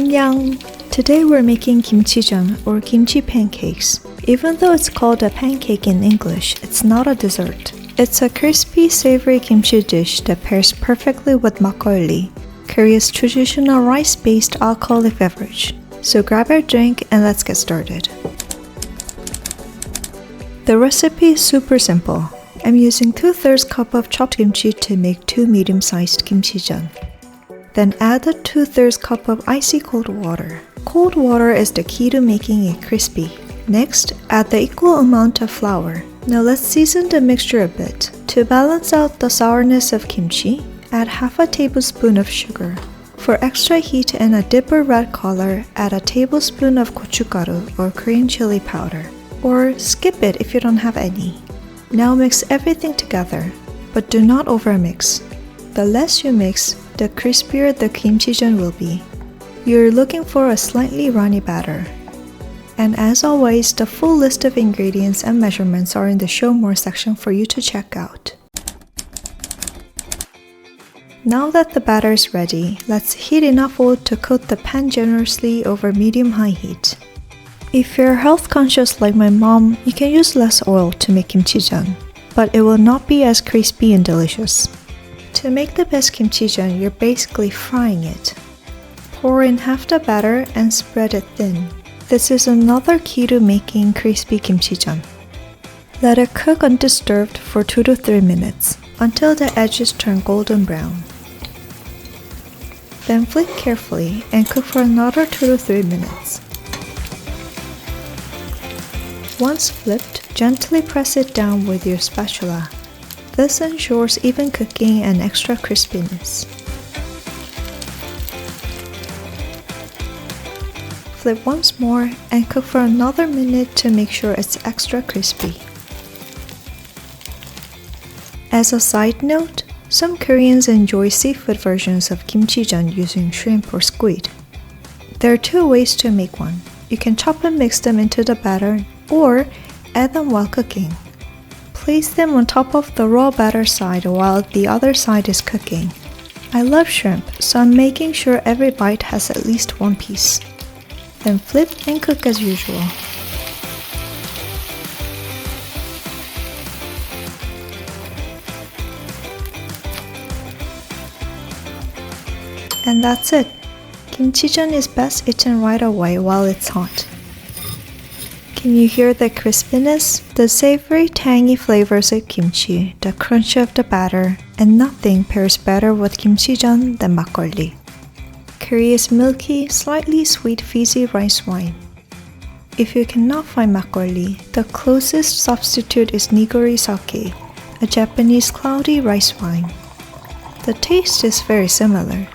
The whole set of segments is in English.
Annyeong! Today we're making kimchijeon or kimchi pancakes. Even though it's called a pancake in English, it's not a dessert. It's a crispy, savory kimchi dish that pairs perfectly with makgeolli, Korea's traditional rice-based alcoholic beverage. So grab your drink and let's get started. The recipe is super simple. I'm using 2/3 cup of chopped kimchi to make 2 medium-sized kimchijeon. Then add a 2/3 cup of icy cold water. Cold water is the key to making it crispy. Next, add the equal amount of flour. Now let's season the mixture a bit. To balance out the sourness of kimchi, add half a tablespoon of sugar. For extra heat and a deeper red color, add a tablespoon of gochugaru or Korean chili powder. Or skip it if you don't have any. Now mix everything together, but do not overmix. The less you mix, the crispier the kimchijeon will be. You're looking for a slightly runny batter. And as always, the full list of ingredients and measurements are in the Show More section for you to check out. Now that the batter is ready, let's heat enough oil to coat the pan generously over medium-high heat. If you're health conscious like my mom, you can use less oil to make kimchijeon, but it will not be as crispy and delicious. To make the best kimchijeon, you're basically frying it. Pour in half the batter and spread it thin. This is another key to making crispy kimchijeon. Let it cook undisturbed for 2 to 3 minutes, until the edges turn golden brown. Then flip carefully and cook for another 2 to 3 minutes. Once flipped, gently press it down with your spatula. This ensures even cooking and extra crispiness. Flip once more and cook for another minute to make sure it's extra crispy. As a side note, some Koreans enjoy seafood versions of kimchijeon using shrimp or squid. There are 2 ways to make one. You can chop and mix them into the batter or add them while cooking. Place them on top of the raw batter side while the other side is cooking. I love shrimp, so I'm making sure every bite has at least 1 piece. Then flip and cook as usual. And that's it. Kimchijeon is best eaten right away while it's hot. Can you hear the crispiness? The savory, tangy flavors of kimchi, the crunch of the batter, and nothing pairs better with kimchijeon than makgeolli, Korea's milky, slightly sweet fizzy rice wine. If you cannot find makgeolli, the closest substitute is nigori sake, a Japanese cloudy rice wine. The taste is very similar.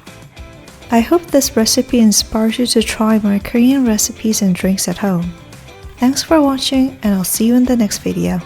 I hope this recipe inspires you to try more Korean recipes and drinks at home. Thanks for watching, and I'll see you in the next video.